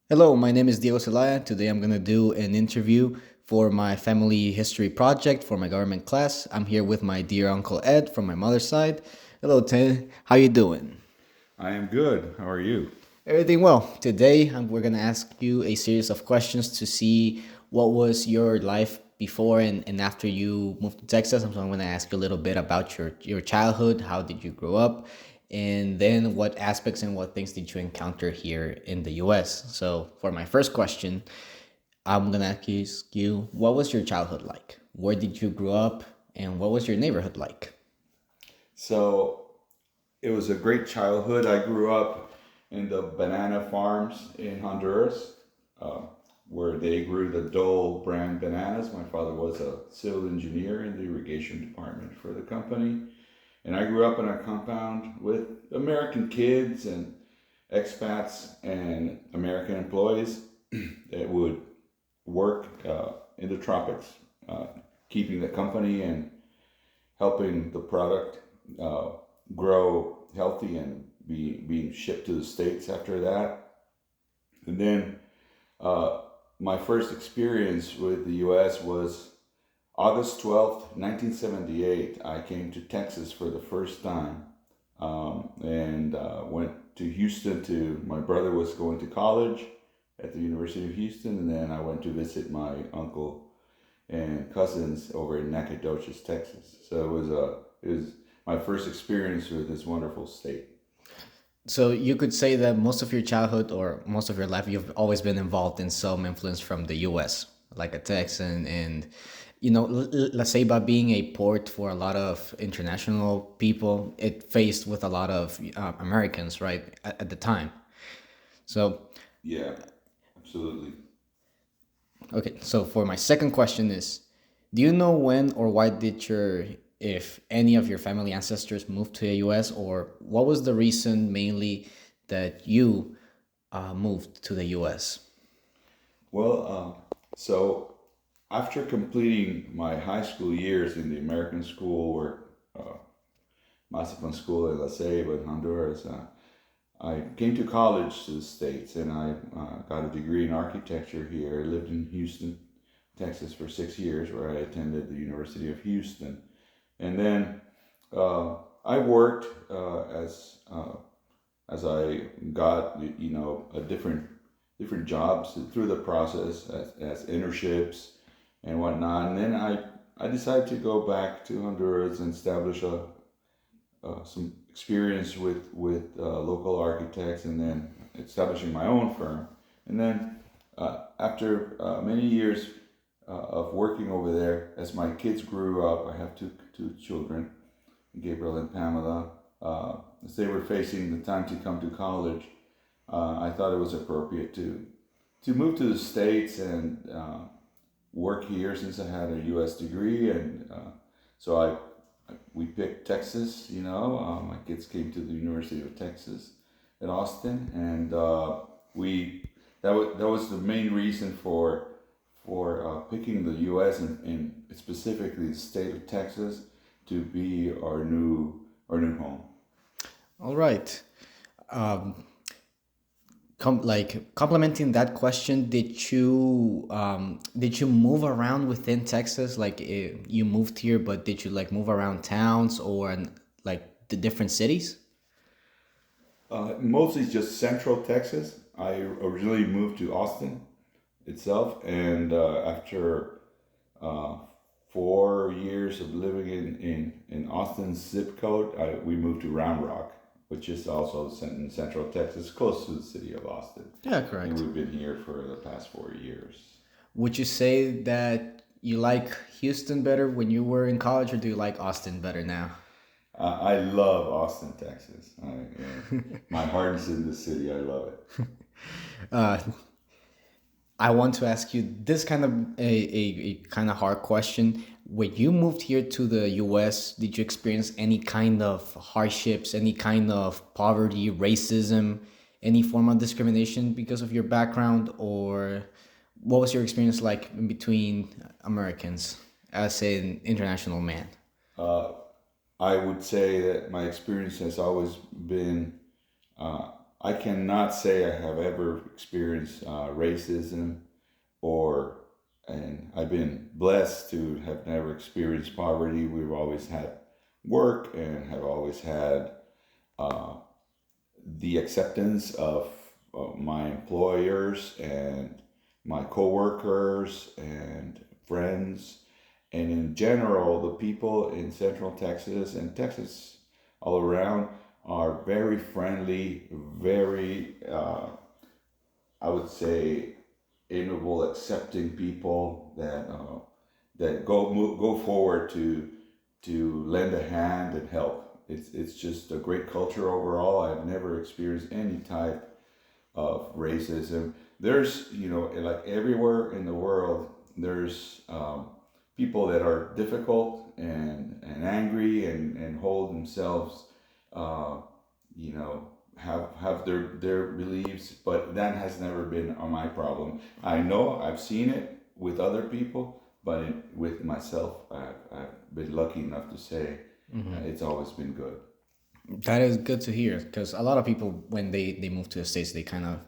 Hello, my name is Diego Celaya. Today I'm going to do an interview for my family history project for my government class. I'm here with my dear uncle Ed from my mother's side. Hello, Ted. How you doing? I am good. How are you? Everything well. Today we're going to ask you a series of questions to see what was your life before and after you moved to Texas. So I'm going to ask you a little bit about your childhood. How did you grow up? And then what aspects and what things did you encounter here in the US? So for my first question, I'm gonna ask you, what was your childhood like? Where did you grow up, and what was your neighborhood like? So it was a great childhood. I grew up in the banana farms in Honduras, uh, where they grew the Dole brand bananas. My father was a civil engineer in the irrigation department for the company. And I grew up in a compound with American kids and expats and American employees that would work in the tropics, uh, keeping the company and helping the product uh, grow healthy and being shipped to the States after that. And then uh, my first experience with the US was August 12th, 1978. I came to Texas for the first time and went to Houston to, my brother was going to college at the University of Houston, and then I went to visit my uncle and cousins over in Nacogdoches, Texas. So it was my first experience with this wonderful state. So you could say that most of your childhood or most of your life, you've always been involved in some influence from the U.S., like a Texan, and La Ceiba being a port for a lot of international people, it faced with a lot of Americans, right, at the time. So Yeah, absolutely. okay, so for my second question is, do you know when or why did if any of your family ancestors moved to the US, or what was the reason mainly that you moved to the US? Well, so after completing my high school years in the American school or Mazapan School in La Ceiba in Honduras, I came to college to the States and I got a degree in architecture here. I lived in Houston, Texas for 6 years, where I attended the University of Houston. And then I worked as I got a different jobs through the process as internships and whatnot. And then I decided to go back to Honduras and establish some experience with local architects, and then establishing my own firm. And then after many years of working over there, as my kids grew up, I have two children, Gabriel and Pamela. As they were facing the time to come to college, I thought it was appropriate to move to the States and work here since I had a U.S. degree, and so we picked Texas. My kids came to the University of Texas at Austin, and we that was the main reason for picking the U.S. and specifically the state of Texas to be our new home. All right. Complementing that question, did you move around within Texas? Like you moved here, but did you like move around towns or like the different cities? Mostly just Central Texas. I originally moved to Austin itself, and after uh, 4 years of living in Austin's zip code, we moved to Round Rock, which is also in Central Texas, close to the city of Austin. Yeah, And correct. we've been here for the past 4 years. Would you say that you like Houston better when you were in college, or do you like Austin better now? I love Austin, Texas. My heart is in the city. I love it. Uh, I want to ask you this kind of a kind of hard question. When you moved here to the US, did you experience any kind of hardships, any kind of poverty, racism, any form of discrimination because of your background, or what was your experience like in between Americans as an international man? Uh, I would say that my experience has always been. Uh, I cannot say I have ever experienced racism or, and I've been blessed to have never experienced poverty. We've always had work and have always had uh, the acceptance of my employers and my coworkers and friends, and in general, the people in Central Texas and Texas all around are very friendly, very, I would say, amiable, accepting people that go forward to lend a hand and help. It's just a great culture overall. I've never experienced any type of racism. There's, like everywhere in the world, there's people that are difficult and angry and hold themselves, uh, have their beliefs, but that has never been my problem. I know I've seen it with other people, but with myself, I've been lucky enough to say it's always been good. That is good to hear because a lot of people, when they move to the States, they kind of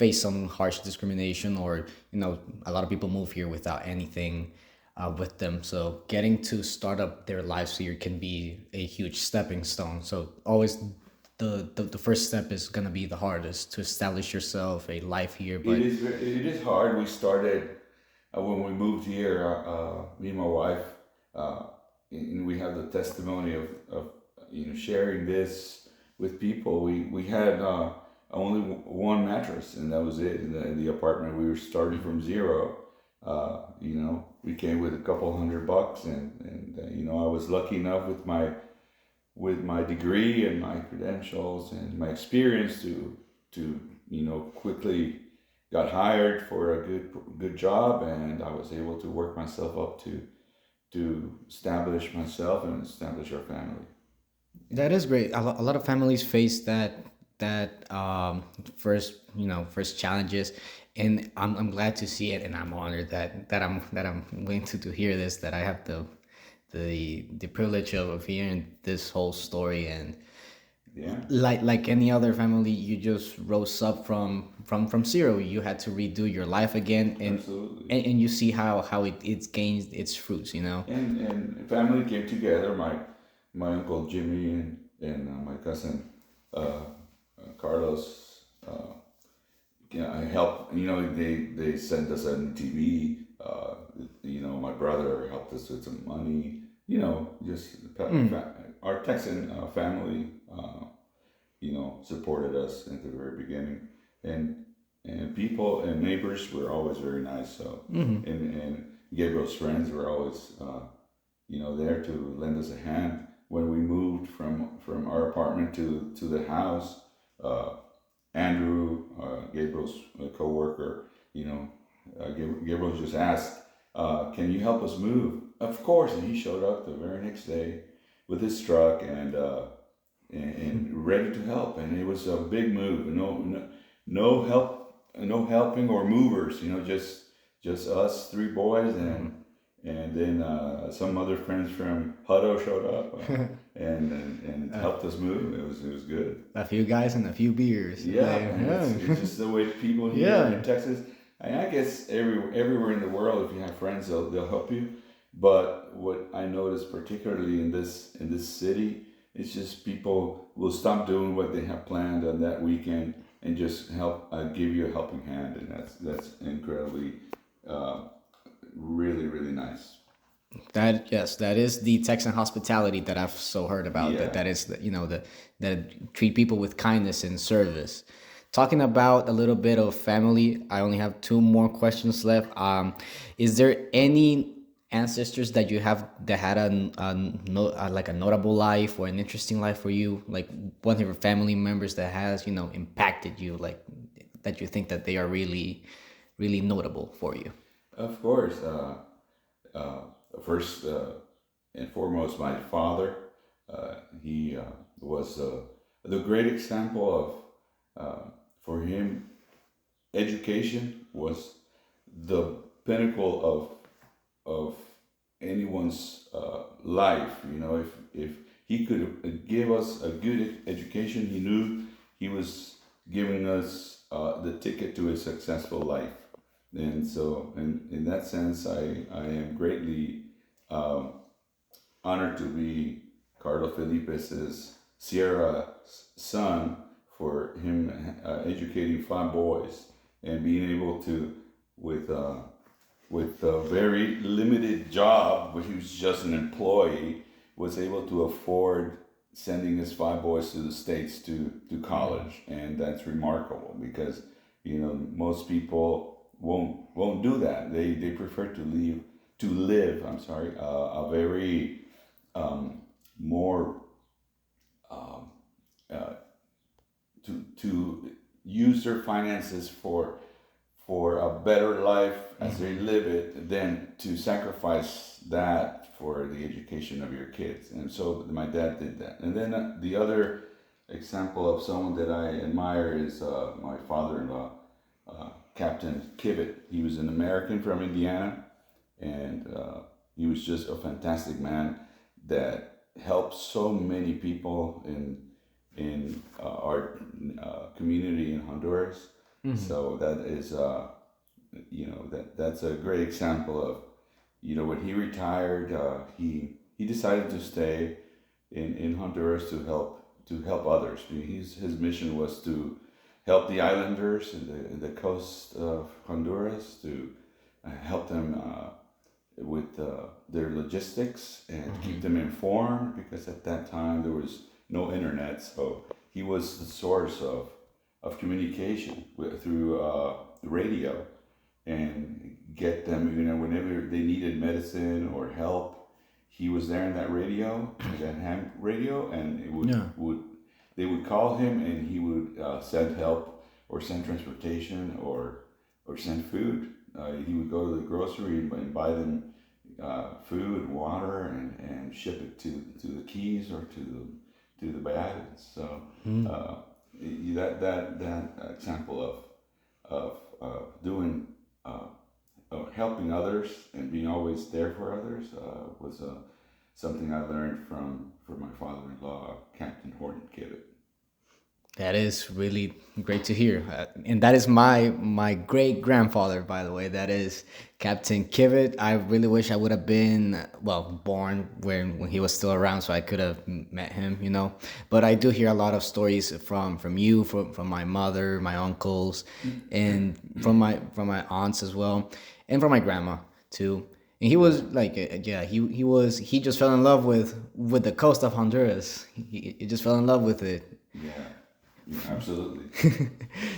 face some harsh discrimination, or a lot of people move here without anything with them. So getting to start up their lives here can be a huge stepping stone. So always the first step is gonna be the hardest, to establish yourself a life here. But It is hard. We started when we moved here. Me and my wife, uh, and we have the testimony of sharing this with people. We had only one mattress, and that was it in the apartment. We were starting from zero. We came with a couple $100, and I was lucky enough with my degree and my credentials and my experience to quickly got hired for a good job, and I was able to work myself up to establish myself and establish our family. that is great. A lot of families face that first first challenges, and I'm glad to see it, and I'm honored that I'm going to hear this, that I have the privilege of hearing this whole story. And Yeah, like any other family, you just rose up from zero. You had to redo your life again, and absolutely. and you see how it's gained its fruits, And family came together. My uncle Jimmy and my cousin Carlos. I helped. They sent us an TV. My brother helped us with some money. Just our Texan family. Supported us at the very beginning, and people and neighbors were always very nice. So, and Gabriel's friends were always there to lend us a hand when we moved from our apartment to the house. Uh, Andrew, Gabriel's coworker, Gabriel just asked, "Can you help us move?" Of course, and he showed up the very next day with his truck and ready to help. And it was a big move. No help, no helping or movers. Just us three boys, and then some other friends from Hutto showed up and helped us move. It was good. a few guys and a few beers. Yeah, and it's just the way people here Yeah. in Texas. I guess everywhere in the world, if you have friends, they'll help you. But what I noticed, particularly in this city, it's just people will stop doing what they have planned on that weekend and just help give you a helping hand, and that's incredibly, uh, really really nice. That, yes, that is the Texan hospitality that I've so heard about. That Yeah. that is that treat people with kindness and service. Talking about a little bit of family, I only have two more questions left. Is there any ancestors that you have that had like a notable life or an interesting life for you, like one of your family members that has impacted you, like that you think that they are really really notable for you? Of course. Uh, First and foremost, my father. He was the great example of, for him, education was the pinnacle of anyone's life. If he could give us a good education, he knew he was giving us the ticket to a successful life. And so, in that sense, I am greatly um, honored to be Carlo Felipe's Sierra's son for him educating five boys and being able to, with with a very limited job, but he was just an employee, was able to afford sending his five boys to the States to college. And that's remarkable because, most people won't do that. They prefer to live, I'm sorry, a very more uh, to use their finances for a better life as they live it than to sacrifice that for the education of your kids. And so my dad did that. And then the other example of someone that I admire is my father-in-law, Captain Kivett. He was an American from Indiana, and he was just a fantastic man that helped so many people in our community in Honduras. So that is, that's a great example of, when he retired, he decided to stay in Honduras to help others. His mission was to help the islanders in the coast of Honduras, to help them with their logistics and keep them informed, because at that time there was no internet. So he was the source of communication through the radio, and get them, whenever they needed medicine or help, he was there in that radio, that ham radio, and they would call him, and he would send help or send transportation or send food. He would go to the grocery and buy them food, water, and ship it to the Keys or to the Bayadens. So that example of doing helping others and being always there for others was something I learned from my father-in-law, Captain Horton Kivett. That is really great to hear, and that is my great grandfather, by the way. That is Captain Kivett. I really wish I would have been born when he was still around, so I could have met him. But I do hear a lot of stories from you, from my mother, my uncles, and from my aunts as well, and from my grandma too. And he was like, he just fell in love with the coast of Honduras. He just fell in love with it. Yeah, absolutely.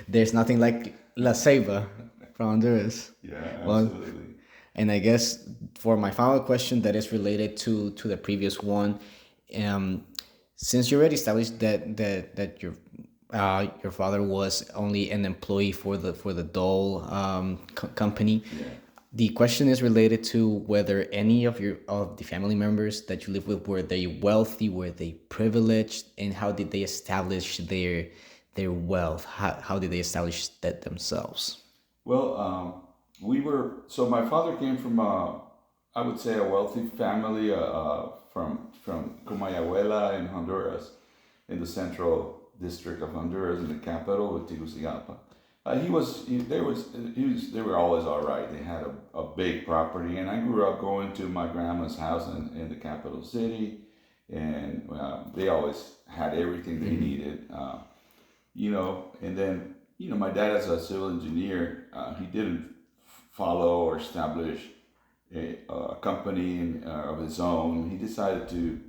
There's nothing like La Ceiba from Honduras. Yeah, Well, absolutely. and I guess for my final question that is related to the previous one, um, since you already established that your father was only an employee for the Dole company, Yeah. the question is related to whether any of the family members that you live with, were they wealthy, were they privileged, and how did they establish their wealth? How did they establish that themselves? Well, so my father came from I would say a wealthy family from Comayagüela in Honduras, in the central district of Honduras, in the capital of Tegucigalpa. They were always all right. They had a big property, and I grew up going to my grandma's house in the capital city, and they always had everything they needed. And then, my dad, as a civil engineer, he didn't follow or establish a company of his own. He decided to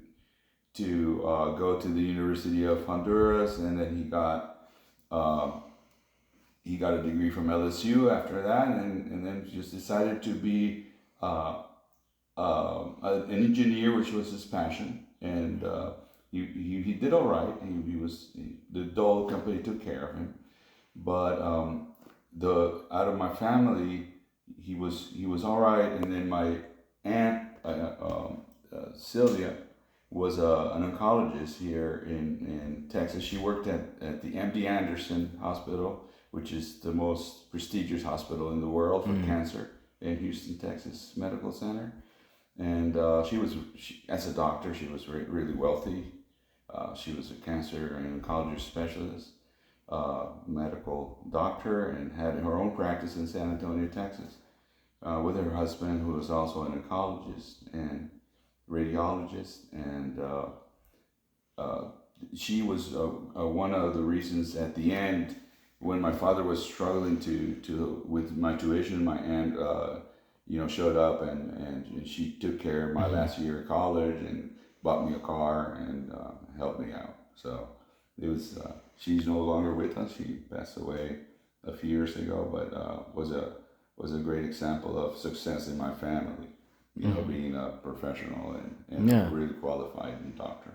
go to the University of Honduras, and then he got a degree from LSU after that, and then just decided to be an engineer, which was his passion, and he did all right. The Dole company took care of him, but the out of my family, he was all right. And then my aunt Sylvia was an oncologist here in Texas. She worked at the MD Anderson Hospital, which is the most prestigious hospital in the world for cancer, in Houston, Texas Medical Center. And as a doctor, she was really wealthy. She was a cancer and oncology specialist. medical doctor and had her own practice in San Antonio, Texas, with her husband, who was also an oncologist and radiologist. And uh, she was one of the reasons at the end when my father was struggling to with my tuition. My aunt, showed up and she took care of my last year of college and bought me a car and helped me out. So it was. She's no longer with us. She passed away a few years ago, but was a great example of success in my family. Being a professional and a Yeah. really qualified doctor.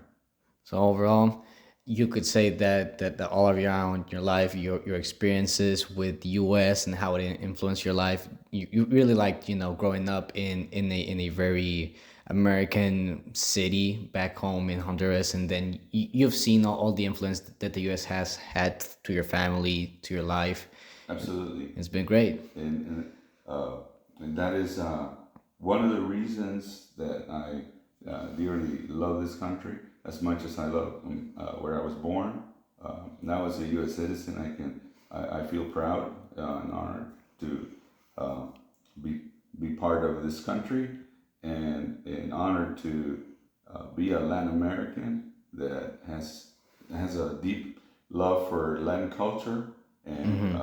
So overall, you could say that all around your life, your experiences with the U.S. and how it influenced your life, you really liked, growing up in a very American city back home in Honduras, and then you've seen all the influence that the U.S. has had to your family, to your life. Absolutely. It's been great. Uh, and that is one of the reasons that I dearly love this country as much as I love where I was born. Now, as a U.S. citizen, I feel proud and honored to uh, be be part of this country and honored to be a Latin American that has a deep love for Latin culture and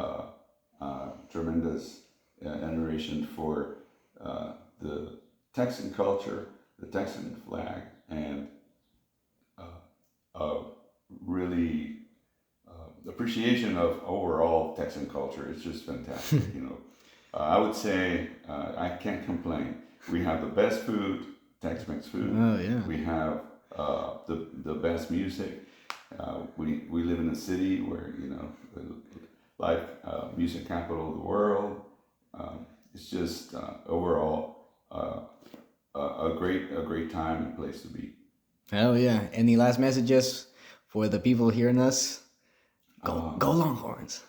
tremendous admiration for the Texan culture, the Texan flag, and a really appreciation of overall Texan culture. It's just fantastic. I would say I can't complain. We have the best food, Tex-Mex food. Oh yeah. We have the best music. We live in a city where like music capital of the world. It's just overall a great time and place to be. Oh yeah. Any last messages for the people hearing us? Go Longhorns.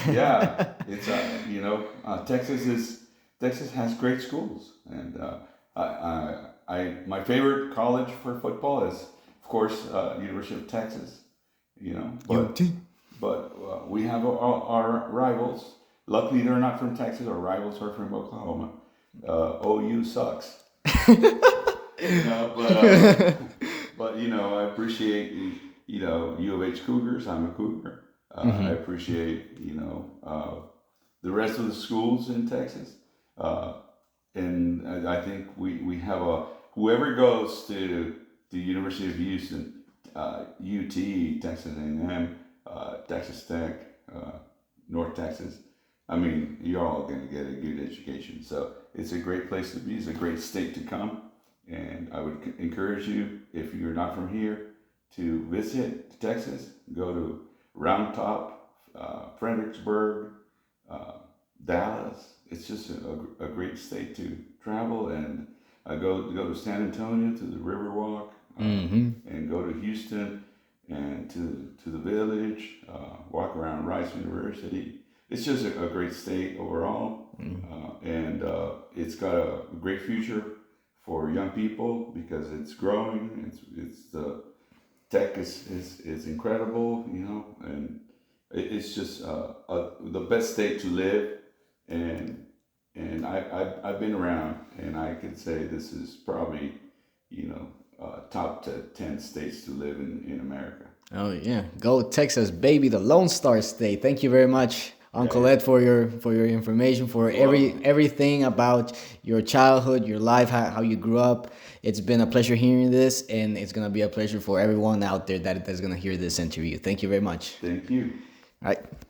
Yeah, it's Texas has great schools, and my favorite college for football is of course University of Texas. But UT. we have our rivals. Luckily, they're not from Texas. Our rivals are from Oklahoma. OU sucks. But I appreciate U of H Cougars. I'm a Cougar. I appreciate the rest of the schools in Texas, and I think we have a whoever goes to the University of Houston, UT, Texas A&M, Texas Tech, North Texas. I mean, you're all going to get a good education. So it's a great place to be. It's a great state to come. And I would encourage you, if you're not from here, to visit Texas. Go to Round Top, Fredericksburg, Dallas. It's just a great state to travel. And I go to San Antonio to the Riverwalk, and go to Houston and to the Village. Walk around Rice University. It's just a great state overall, and it's got a great future for young people because it's growing. It's the tech is incredible, and it's just the best state to live. And I've been around, and I could say this is probably top to 10 states to live in America. Oh yeah, go Texas, baby, the Lone Star State. Thank you very much, Uncle Yeah. Ed, for your information, for Welcome. everything about your childhood, your life, how you grew up. It's been a pleasure hearing this, and it's gonna be a pleasure for everyone out there that's gonna hear this interview. Thank you very much. Thank you. All right.